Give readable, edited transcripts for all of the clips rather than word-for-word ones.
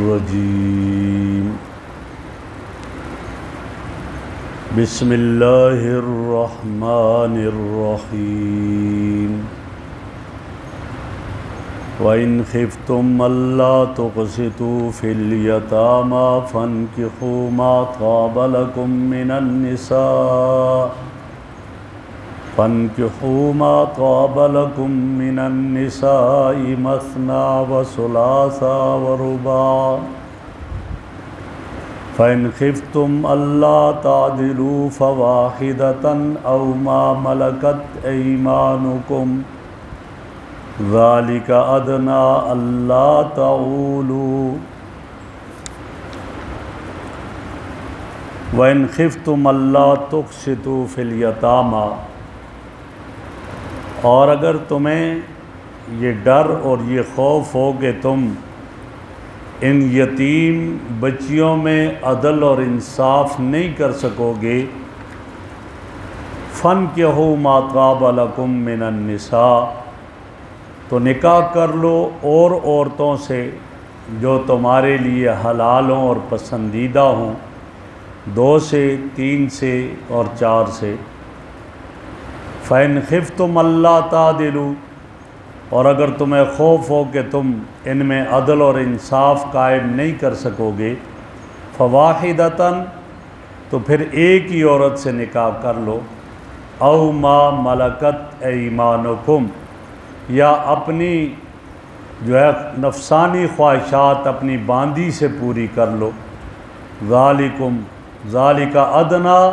الرجيم بسم الله الرحمن الرحيم وإن خفتم ألا تقسطوا في اليتامى فانكحوا ما طاب لكم من النساء مثنى وثلاث ورباع فإن خفتم ألا تعدلوا فواحدة أو ما ملكت أيمانكم ذلك أدنى ألا تعولوا وإن خفتم ألا تقسطوا في اليتامى، اور اگر تمہیں یہ ڈر اور یہ خوف ہو کہ تم ان یتیم بچیوں میں عدل اور انصاف نہیں کر سکو گے، فَانْكِحُوا مَا طَابَ لَكُم مِّنَ النِّسَاءِ، تو نکاح کر لو اور عورتوں سے جو تمہارے لیے حلال ہوں اور پسندیدہ ہوں، 2 سے 3 سے اور 4 سے۔ فَإِنْ خِفْتُمْ أَلَّا تَعْدِلُوا، اور اگر تمہیں خوف ہو کہ تم ان میں عدل اور انصاف قائم نہیں کر سکو گے، فَوَاحِدَةً، تو پھر ایک ہی عورت سے نکاح کر لو، أَوْ مَا مَلَكَتْ أَيْمَانُكُمْ، یا اپنی جو ہے نفسانی خواہشات اپنی باندی سے پوری کر لو۔ ذَلِكَ أَدْنَىٰ،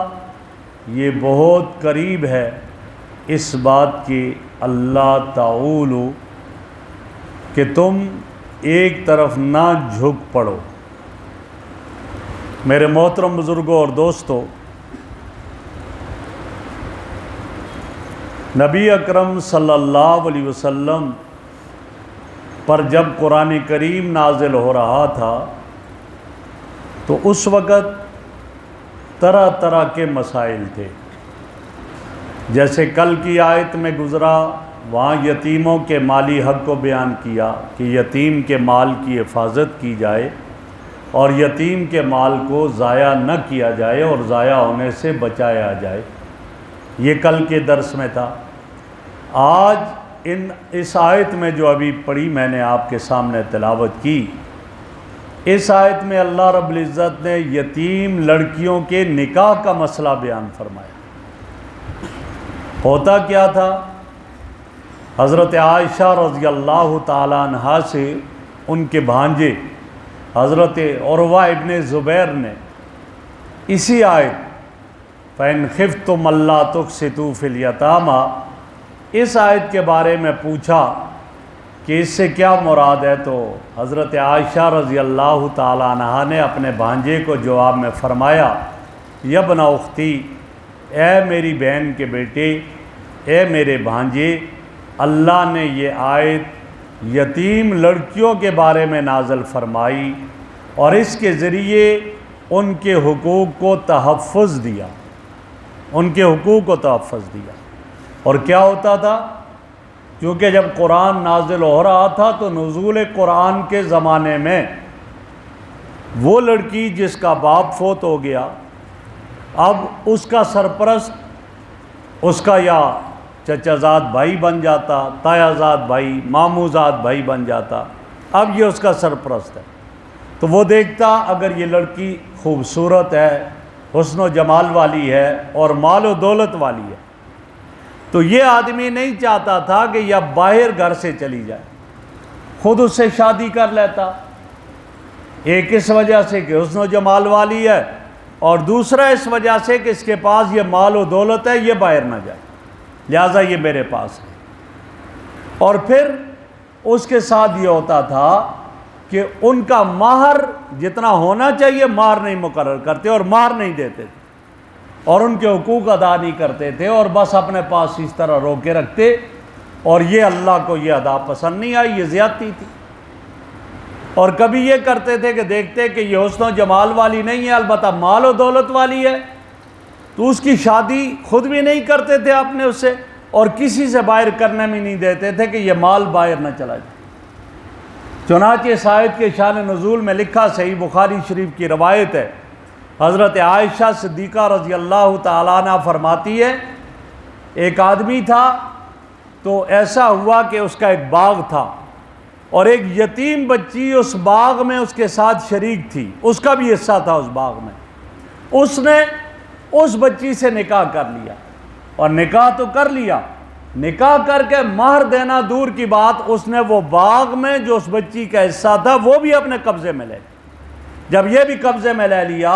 یہ بہت قریب ہے اس بات کی، اللہ تعولوا، کہ تم ایک طرف نہ جھک پڑو۔ میرے محترم بزرگوں اور دوستو، نبی اکرم صلی اللہ علیہ وسلم پر جب قرآن کریم نازل ہو رہا تھا تو اس وقت طرح طرح کے مسائل تھے، جیسے کل کی آیت میں گزرا، وہاں یتیموں کے مالی حق کو بیان کیا کہ یتیم کے مال کی حفاظت کی جائے اور یتیم کے مال کو ضائع نہ کیا جائے اور ضائع ہونے سے بچایا جائے، یہ کل کے درس میں تھا۔ آج اس آیت میں جو ابھی پڑھی میں نے آپ کے سامنے تلاوت کی، اس آیت میں اللہ رب العزت نے یتیم لڑکیوں کے نکاح کا مسئلہ بیان فرمایا۔ ہوتا کیا تھا، حضرت عائشہ رضی اللہ تعالیٰ عنہا سے ان کے بھانجے حضرت عروہ ابن زبیر نے اسی آیت فَإِنْ خِفْتُمْ أَلَّا تُقْسِطُوا فِي الْيَتَامَى، اس آیت کے بارے میں پوچھا کہ اس سے کیا مراد ہے، تو حضرت عائشہ رضی اللہ تعالیٰ عنہا نے اپنے بھانجے کو جواب میں فرمایا، یا ابن اختی، اے میری بہن کے بیٹے، اے میرے بھانجے، اللہ نے یہ آیت یتیم لڑکیوں کے بارے میں نازل فرمائی اور اس کے ذریعے ان کے حقوق کو تحفظ دیا، ان کے حقوق کو تحفظ دیا۔ اور کیا ہوتا تھا، کیونکہ جب قرآن نازل ہو رہا تھا تو نزول قرآن کے زمانے میں وہ لڑکی جس کا باپ فوت ہو گیا، اب اس کا سرپرست اس کا یا چچا زاد بھائی بن جاتا، تایا زاد بھائی، ماموں زاد بھائی بن جاتا، اب یہ اس کا سرپرست ہے۔ تو وہ دیکھتا اگر یہ لڑکی خوبصورت ہے، حسن و جمال والی ہے اور مال و دولت والی ہے، تو یہ آدمی نہیں چاہتا تھا کہ یہ باہر گھر سے چلی جائے، خود اس سے شادی کر لیتا، ایک اس وجہ سے کہ حسن و جمال والی ہے، اور دوسرا اس وجہ سے کہ اس کے پاس یہ مال و دولت ہے، یہ باہر نہ جائے، لہٰذا یہ میرے پاس ہے۔ اور پھر اس کے ساتھ یہ ہوتا تھا کہ ان کا مہر جتنا ہونا چاہیے مہر نہیں مقرر کرتے اور مہر نہیں دیتے تھے اور ان کے حقوق ادا نہیں کرتے تھے اور بس اپنے پاس اس طرح روکے رکھتے، اور یہ اللہ کو یہ ادا پسند نہیں آئی، یہ زیادتی تھی۔ اور کبھی یہ کرتے تھے کہ دیکھتے کہ یہ حسن و جمال والی نہیں ہے، البتہ مال و دولت والی ہے، تو اس کی شادی خود بھی نہیں کرتے تھے اپنے اس سے، اور کسی سے باہر کرنے میں نہیں دیتے تھے کہ یہ مال باہر نہ چلا جائے۔ چنانچہ اس آیت کے شان نزول میں لکھا، صحیح بخاری شریف کی روایت ہے، حضرت عائشہ صدیقہ رضی اللہ تعالیٰ عنہ فرماتی ہے، ایک آدمی تھا تو ایسا ہوا کہ اس کا ایک باغ تھا اور ایک یتیم بچی اس باغ میں اس کے ساتھ شریک تھی، اس کا بھی حصہ تھا اس باغ میں۔ اس نے اس بچی سے نکاح کر لیا، اور نکاح تو کر لیا، نکاح کر کے مہر دینا دور کی بات، اس نے وہ باغ میں جو اس بچی کا حصہ تھا وہ بھی اپنے قبضے میں لے لیا۔ جب یہ بھی قبضے میں لے لیا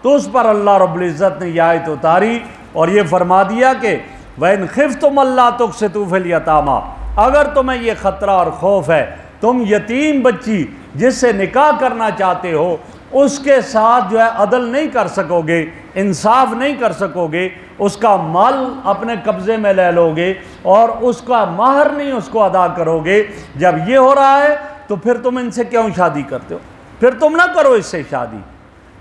تو اس پر اللہ رب العزت نے یہ آیت اتاری اور یہ فرما دیا کہ وَإِنْ خِفْتُمْ أَلَّا تُقْسِطُوا فِي الْيَتَامَىٰ، اگر تمہیں یہ خطرہ اور خوف ہے تم یتیم بچی جس سے نکاح کرنا چاہتے ہو اس کے ساتھ جو ہے عدل نہیں کر سکو گے، انصاف نہیں کر سکو گے، اس کا مال اپنے قبضے میں لے لو گے اور اس کا مہر نہیں اس کو ادا کرو گے، جب یہ ہو رہا ہے تو پھر تم ان سے کیوں شادی کرتے ہو؟ پھر تم نہ کرو اس سے شادی،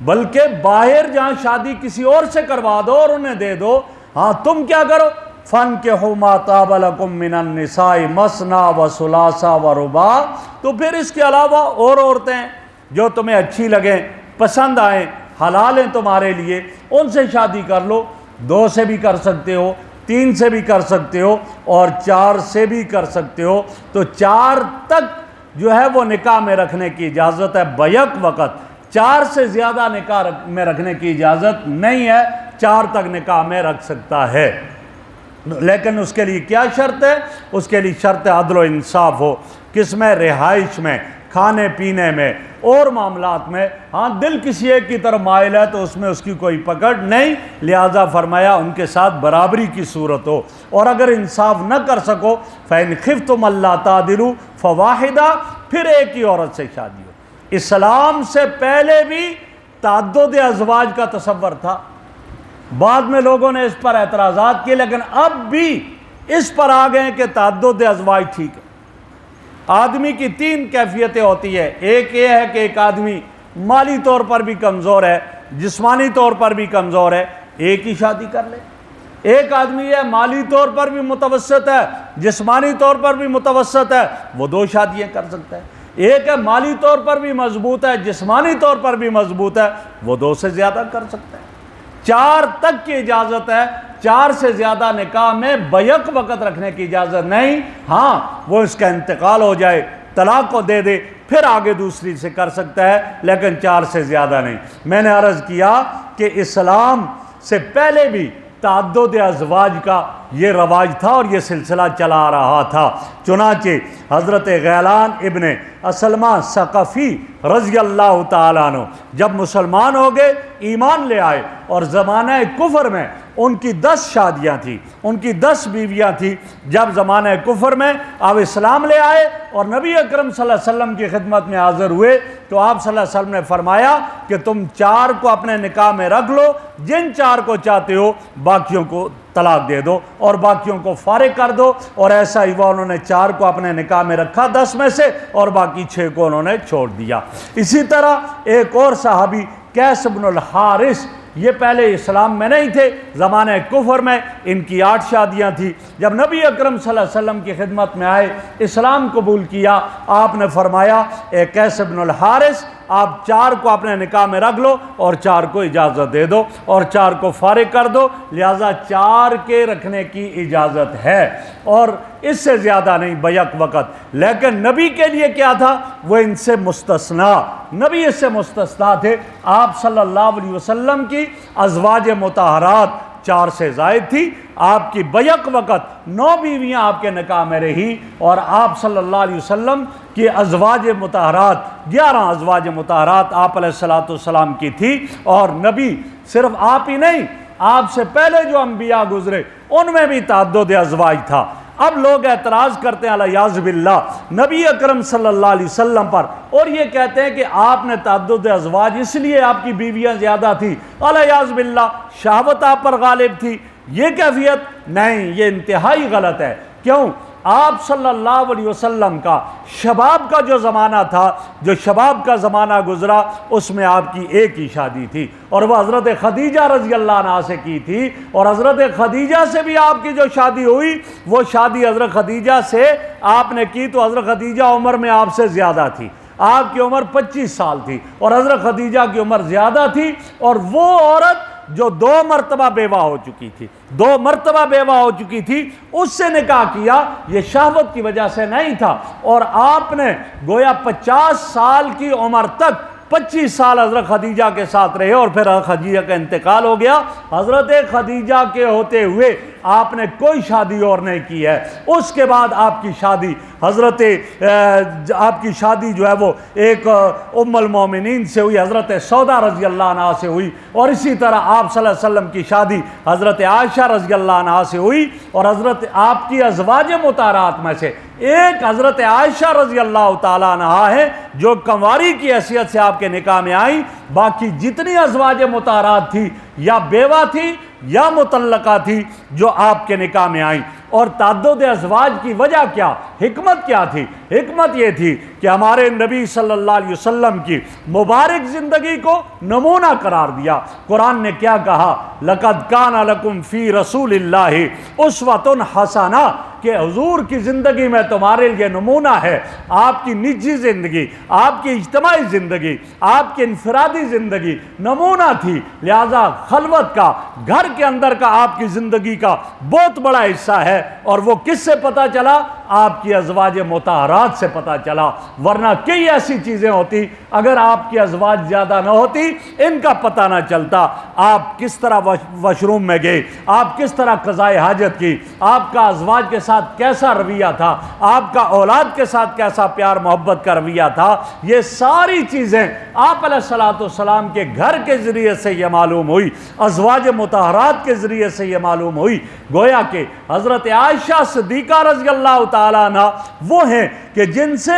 بلکہ باہر جہاں شادی کسی اور سے کروا دو اور انہیں دے دو۔ ہاں تم کیا کرو؟ فَانْكِحُوا مَا طَابَ لَكُم مِّنَ النِّسَاءِ مَثْنَىٰ وَثُلَاثَ وَرُبَاعَ، تو پھر اس کے علاوہ اور عورتیں جو تمہیں اچھی لگیں، پسند آئیں، حلال ہیں تمہارے لیے، ان سے شادی کر لو۔ 2 سے بھی کر سکتے ہو، 3 سے بھی کر سکتے ہو اور 4 سے بھی کر سکتے ہو۔ تو 4 تک جو ہے وہ نکاح میں رکھنے کی اجازت ہے بیک وقت، 4 سے زیادہ نکاح میں رکھنے کی اجازت نہیں ہے، 4 تک نکاح میں رکھ سکتا ہے، لیکن اس کے لیے کیا شرط ہے؟ اس کے لیے شرط عدل و انصاف ہو، کس میں؟ رہائش میں، کھانے پینے میں اور معاملات میں۔ ہاں دل کسی ایک کی طرف مائل ہے تو اس میں اس کی کوئی پکڑ نہیں، لہذا فرمایا ان کے ساتھ برابری کی صورت ہو، اور اگر انصاف نہ کر سکو فَإِنْ خِفْتُمْ أَلَّا تَعْدِلُوا فَوَاحِدَةً، پھر ایک ہی عورت سے شادی ہو۔ اسلام سے پہلے بھی تعدد ازواج کا تصور تھا، بعد میں لوگوں نے اس پر اعتراضات کیے، لیکن اب بھی اس پر آ گئے کہ تعدد ازواج ٹھیک ہے۔ آدمی کی 3 کیفیتیں ہوتی ہے، ایک یہ ہے کہ ایک آدمی مالی طور پر بھی کمزور ہے، جسمانی طور پر بھی کمزور ہے، ایک ہی شادی کر لے۔ ایک آدمی ہے مالی طور پر بھی متوسط ہے، جسمانی طور پر بھی متوسط ہے، وہ 2 شادیاں کر سکتا ہے۔ ایک ہے مالی طور پر بھی مضبوط ہے، جسمانی طور پر بھی مضبوط ہے، وہ 2 سے زیادہ کر سکتا ہے۔ 4 تک کی اجازت ہے، 4 سے زیادہ نکاح میں بیک وقت رکھنے کی اجازت نہیں۔ ہاں وہ اس کا انتقال ہو جائے، طلاق کو دے دے، پھر آگے دوسری سے کر سکتا ہے، لیکن 4 سے زیادہ نہیں۔ میں نے عرض کیا کہ اسلام سے پہلے بھی تعدد ازواج کا یہ رواج تھا اور یہ سلسلہ چلا آ رہا تھا۔ چنانچہ حضرت غیلان ابن اسلمہ ثقفی رضی اللہ تعالیٰ عنہ جب مسلمان ہو گئے، ایمان لے آئے، اور زمانہ کفر میں ان کی 10 شادیاں تھیں، ان کی 10 بیویاں تھیں۔ جب زمانہ کفر میں آپ اسلام لے آئے اور نبی اکرم صلی اللہ علیہ وسلم کی خدمت میں حاضر ہوئے تو آپ صلی اللہ علیہ وسلم نے فرمایا کہ تم 4 کو اپنے نکاح میں رکھ لو، جن 4 کو چاہتے ہو باقیوں کو طلاق دے دو اور باقیوں کو فارغ کر دو۔ اور ایسا ہی وہ انہوں نے 4 کو اپنے نکاح میں رکھا 10 میں سے، اور باقی 6 کو انہوں نے چھوڑ دیا۔ اسی طرح ایک اور صحابی قیس بن الحارث، یہ پہلے اسلام میں نہیں تھے، زمانہ کفر میں ان کی 8 شادیاں تھیں۔ جب نبی اکرم صلی اللہ علیہ وسلم کی خدمت میں آئے، اسلام قبول کیا، آپ نے فرمایا اے قیس بن الحارث، آپ 4 کو اپنے نکاح میں رکھ لو اور 4 کو اجازت دے دو اور 4 کو فارغ کر دو، لہذا 4 کے رکھنے کی اجازت ہے اور اس سے زیادہ نہیں بیک وقت۔ لیکن نبی کے لیے کیا تھا؟ وہ ان سے مستثنا، نبی اس سے مستثنا تھے۔ آپ صلی اللہ علیہ وسلم کی ازواج مطہرات 4 سے زائد تھی، آپ کی بیک وقت 9 بیویاں آپ کے نکاح میں رہی، اور آپ صلی اللہ علیہ وسلم کی ازواج مطہرات 11 ازواج مطہرات آپ علیہ السلام کی تھی۔ اور نبی صرف آپ ہی نہیں، آپ سے پہلے جو انبیاء گزرے ان میں بھی تعدد ازواج تھا۔ اب لوگ اعتراض کرتے ہیں الیاذ باللہ نبی اکرم صلی اللہ علیہ وسلم پر، اور یہ کہتے ہیں کہ آپ نے تعدد ازواج اس لیے آپ کی بیویاں زیادہ تھی، الیاذ باللہ شہوت آپ پر غالب تھی۔ یہ کیفیت نہیں، یہ انتہائی غلط ہے۔ کیوں؟ آپ صلی اللہ علیہ وسلم کا شباب کا جو زمانہ تھا، جو شباب کا زمانہ گزرا، اس میں آپ کی ایک ہی شادی تھی، اور وہ حضرت خدیجہ رضی اللہ عنہا سے کی تھی، اور حضرت خدیجہ سے بھی آپ کی جو شادی ہوئی، وہ شادی حضرت خدیجہ سے آپ نے کی تو حضرت خدیجہ عمر میں آپ سے زیادہ تھی، آپ کی عمر 25 سال تھی اور حضرت خدیجہ کی عمر زیادہ تھی، اور وہ عورت جو 2 مرتبہ بیوہ ہو چکی تھی، 2 مرتبہ بیوہ ہو چکی تھی، اس سے نکاح کیا، یہ شہوت کی وجہ سے نہیں تھا، اور آپ نے گویا 50 سال کی عمر تک 25 سال حضرت خدیجہ کے ساتھ رہے، اور پھر حضرت خدیجہ کا انتقال ہو گیا۔ حضرت خدیجہ کے ہوتے ہوئے آپ نے کوئی شادی اور نہیں کی ہے۔ اس کے بعد آپ کی شادی آپ کی شادی جو ہے وہ ایک ام المومنین سے ہوئی، حضرت سودا رضی اللہ عنہا سے ہوئی، اور اسی طرح آپ صلی اللہ علیہ وسلم کی شادی حضرت عائشہ رضی اللہ عنہا سے ہوئی، اور حضرت آپ کی ازواج مطہرات میں سے ایک حضرت عائشہ رضی اللہ تعالیٰ عنہا ہے جو کنواری کی حیثیت سے آپ کے نکاح میں آئیں، باقی جتنی ازواج مطہرات تھی یا بیوہ تھی یا مطلقہ تھی جو آپ کے نکاح میں آئیں۔ اور تعدد ازواج کی وجہ کیا، حکمت کیا تھی؟ حکمت یہ تھی کہ ہمارے نبی صلی اللہ علیہ وسلم کی مبارک زندگی کو نمونہ قرار دیا۔ قرآن نے کیا کہا؟ لَقَدْ كَانَ لَكُمْ فِي رَسُولِ اللَّهِ أُسْوَةٌ حَسَنَةٌ، کہ حضور کی زندگی میں تمہارے لیے نمونہ ہے۔ آپ کی نجی زندگی، آپ کی اجتماعی زندگی، آپ کی انفرادی زندگی نمونہ تھی، لہذا خلوت کا، گھر کے اندر کا آپ کی زندگی کا بہت بڑا حصہ ہے، اور وہ کس سے پتہ چلا؟ آپ کی ازواج مطہرات سے پتہ چلا، ورنہ کئی ایسی چیزیں ہوتی اگر آپ کی ازواج زیادہ نہ ہوتی ان کا پتہ نہ چلتا۔ آپ کس طرح واش روم میں گئے، آپ کس طرح قضائے حاجت کی، آپ کا ازواج کے ساتھ کیسا رویہ تھا، آپ کا اولاد کے ساتھ کیسا پیار محبت کا رویہ تھا، یہ ساری چیزیں آپ علیہ الصلوۃ والسلام کے گھر کے ذریعے سے یہ معلوم ہوئی، ازواج مطہرات کے ذریعے سے یہ معلوم ہوئی۔ گویا کہ حضرت عائشہ صدیقہ رضی اللہ تعالیٰ عنہ وہ ہیں کہ جن سے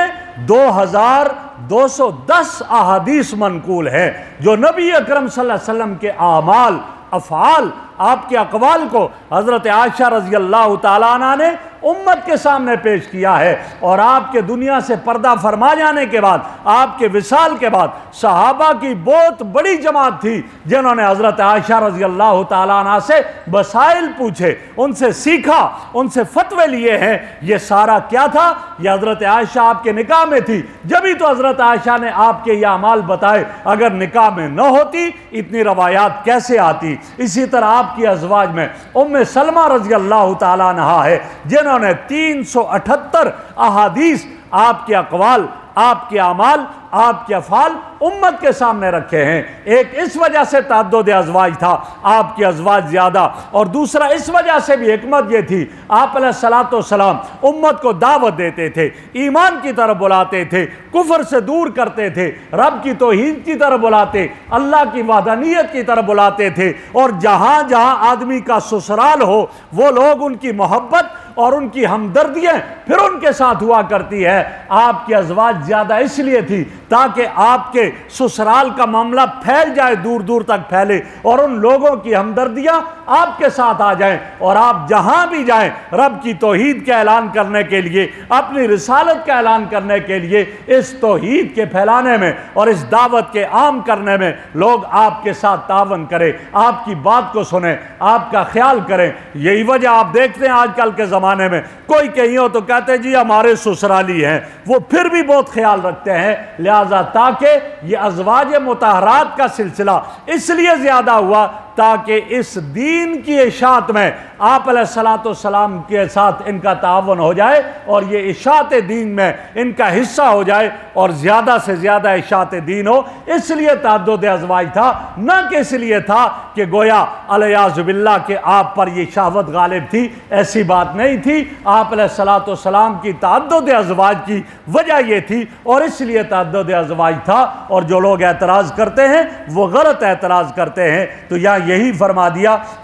2210 احادیث منقول ہیں، جو نبی اکرم صلی اللہ علیہ وسلم کے اعمال، افعال، آپ کے اقوال کو حضرت عائشہ رضی اللہ تعالیٰ عنہ نے امت کے سامنے پیش کیا ہے، اور آپ کے دنیا سے پردہ فرما جانے کے بعد، آپ کے وصال کے بعد صحابہ کی بہت بڑی جماعت تھی جنہوں نے حضرت عائشہ رضی اللہ تعالیٰ عنہ سے مسائل پوچھے، ان سے سیکھا، ان سے فتوے لیے ہیں۔ یہ سارا کیا تھا؟ یہ حضرت عائشہ آپ کے نکاح میں تھی، جبھی تو حضرت عائشہ نے آپ کے یہ اعمال بتائے، اگر نکاح میں نہ ہوتی اتنی روایات کیسے آتی؟ اسی طرح آپ کی ازواج میں ام سلمہ رضی اللہ تعالیٰ عنہا ہے جنہوں نے 378 احادیث آپ کے اقوال، آپ کے اعمال، آپ کے افعال امت کے سامنے رکھے ہیں۔ ایک اس وجہ سے تعدد ازواج تھا، آپ کی ازواج زیادہ، اور دوسرا اس وجہ سے بھی حکمت یہ تھی، آپ علیہ الصلوۃ والسلام امت کو دعوت دیتے تھے، ایمان کی طرف بلاتے تھے، کفر سے دور کرتے تھے، رب کی توحید کی طرف بلاتے، اللہ کی وحدانیت کی طرف بلاتے تھے، اور جہاں جہاں آدمی کا سسرال ہو وہ لوگ ان کی محبت اور ان کی ہمدردیاں پھر ان کے ساتھ ہوا کرتی ہے۔ آپ کی ازواج زیادہ اس لیے تھی تاکہ آپ کے سسرال کا معاملہ پھیل جائے، دور دور تک پھیلے، اور ان لوگوں کی ہمدردیاں آپ کے ساتھ آ جائیں، اور آپ جہاں بھی جائیں رب کی توحید کا اعلان کرنے کے لیے، اپنی رسالت کا اعلان کرنے کے لیے، اس توحید کے پھیلانے میں اور اس دعوت کے عام کرنے میں لوگ آپ کے ساتھ تعاون کریں، آپ کی بات کو سنیں، آپ کا خیال کریں۔ یہی وجہ آپ دیکھتے ہیں آج کل کے زمانے میں کوئی کہیں ہو تو کہتے جی ہمارے سسرالی ہیں، وہ پھر بھی بہت خیال رکھتے ہیں، لہذا تاکہ یہ ازواج مطہرات کا سلسلہ اس لیے زیادہ ہوا تاکہ اس دین کی اشاعت میں آپ علیہ الصلوۃ والسلام کے ساتھ ان کا تعاون ہو جائے، اور یہ اشاعت دین میں ان کا حصہ ہو جائے، اور زیادہ سے زیادہ اشاعت دین ہو۔ اس لیے تعدد ازواج تھا، نہ کہ اس لیے تھا کہ گویا الیاذ باللہ کہ آپ پر یہ شہوت غالب تھی، ایسی بات نہیں تھی۔ آپ علیہ الصلوۃ والسلام کی تعدد ازواج کی وجہ یہ تھی، اور اس لیے تعدد ازواج تھا۔ اور جو لوگ اعتراض کرتے ہیں وہ غلط اعتراض کرتے ہیں۔ تو یہی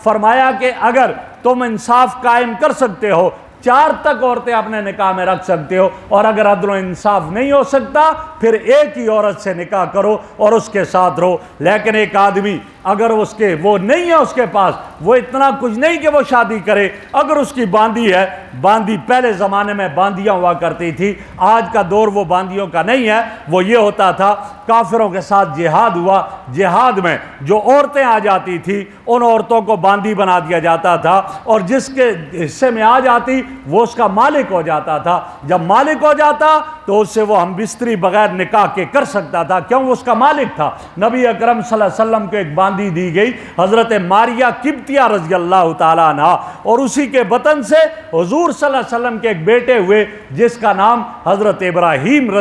فرمایا کہ اگر تم انصاف قائم کر سکتے ہو، 4 تک عورتیں اپنے نکاح میں رکھ سکتے ہو، اور اگر عدل و انصاف نہیں ہو سکتا پھر ایک ہی عورت سے نکاح کرو اور اس کے ساتھ رہو۔ لیکن ایک آدمی اگر اس کے وہ نہیں ہے اس کے پاس، وہ اتنا کچھ نہیں کہ وہ شادی کرے، اگر اس کی باندی ہے، باندی پہلے زمانے میں باندیاں ہوا کرتی تھی، آج کا دور وہ باندیوں کا نہیں ہے، وہ یہ ہوتا تھا کافروں کے ساتھ جہاد ہوا، جہاد میں جو عورتیں آ جاتی تھی ان عورتوں کو باندی بنا دیا جاتا تھا، اور جس کے حصے میں آ جاتی وہ اس کا مالک ہو جاتا تھا، جب مالک ہو جاتا تو اس سے وہ ہم بستری بغیر نکاح کے کر سکتا تھا، کیوں؟ وہ اس کا مالک تھا۔ نبی اکرم صلی اللہ علیہ وسلم کو ایک باندی دی گئی حضرت ماریہ قبطیہ رضی اللہ تعالیٰ عنہ، اور اسی کے بطن سے حضور صلی اللہ علیہ وسلم کے ایک بیٹے ہوئے جس کا نام حضرت ابراہیم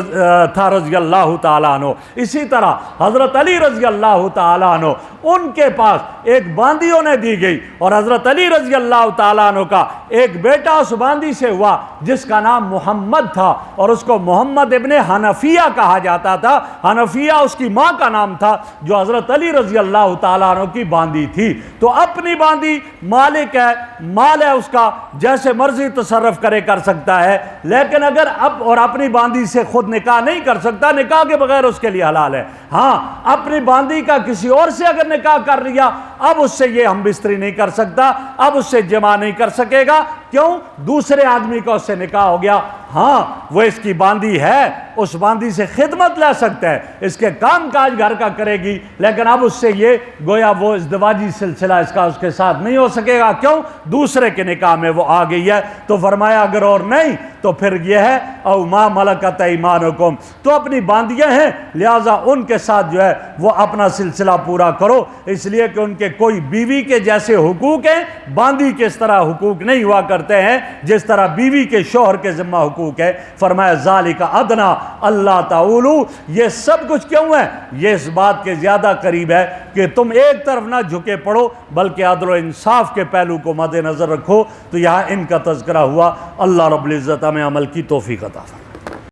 تھا رضی اللہ تعالیٰ عنہ۔ اسی طرح حضرت علی رضی اللہ تعالیٰ عنہ، ان کے پاس ایک باندی انہیں دی گئی، اور حضرت علی رضی اللہ تعالیٰ عنہ کا ایک بیٹا اس باندی سے ہوا جس کا نام محمد تھا، اور اس کو محمد ابن حنفیہ کہا جاتا تھا۔ حنفیہ اس کی ماں کا نام تھا جو حضرت علی رضی اللہ تعالیٰ عنہ کی باندی تھی۔ تو اپنی باندی مالک ہے، مال ہے اس کا، جیسے مرضی تصرف کرے کر سکتا ہے، لیکن اگر اور اپنی باندی سے خود نکاح نہیں کر سکتا، نکاح کے بغیر اس کے لیے حلال ہے۔ ہاں، اپنی باندی کا کسی اور سے اگر نکاح کر لیا، اب اس سے یہ ہم بستری نہیں کر سکتا، اب اس سے جمع نہیں کر سکے گا، کیوں؟ دوسرے آدمی کا اس سے نکاح ہو گیا۔ ہاں، وہ اس کی باندی ہے، اس باندی سے خدمت لے سکتا ہے، اس کے کام کاج گھر کا کرے گی، لیکن اب اس سے یہ گویا وہ ازدواجی سلسلہ اس کا اس کے ساتھ نہیں ہو سکے گا، کیوں؟ دوسرے کے نکاح میں وہ آ گئی ہے۔ تو فرمایا اگر اور نہیں تو پھر یہ ہے او ما ملکت ایمانکم، تو اپنی باندیاں ہیں، لہٰذا ان کے ساتھ جو ہے وہ اپنا سلسلہ پورا کرو، اس لیے کہ ان کے کوئی بیوی کے جیسے حقوق ہیں، باندی کے اس طرح حقوق نہیں ہوا کرتے ہیں جس طرح بیوی کے شوہر کے ذمہ حقوق ہے۔ فرمایا ذالک ادنا اللہ تعولو، یہ سب کچھ کیوں ہے؟ یہ اس بات کے زیادہ قریب ہے کہ تم ایک طرف نہ جھکے پڑو بلکہ عدل و انصاف کے پہلو کو مد نظر رکھو۔ تو یہاں ان کا تذکرہ ہوا۔ اللہ رب العزت ہمیں عمل کی توفیق عطا فرمائے۔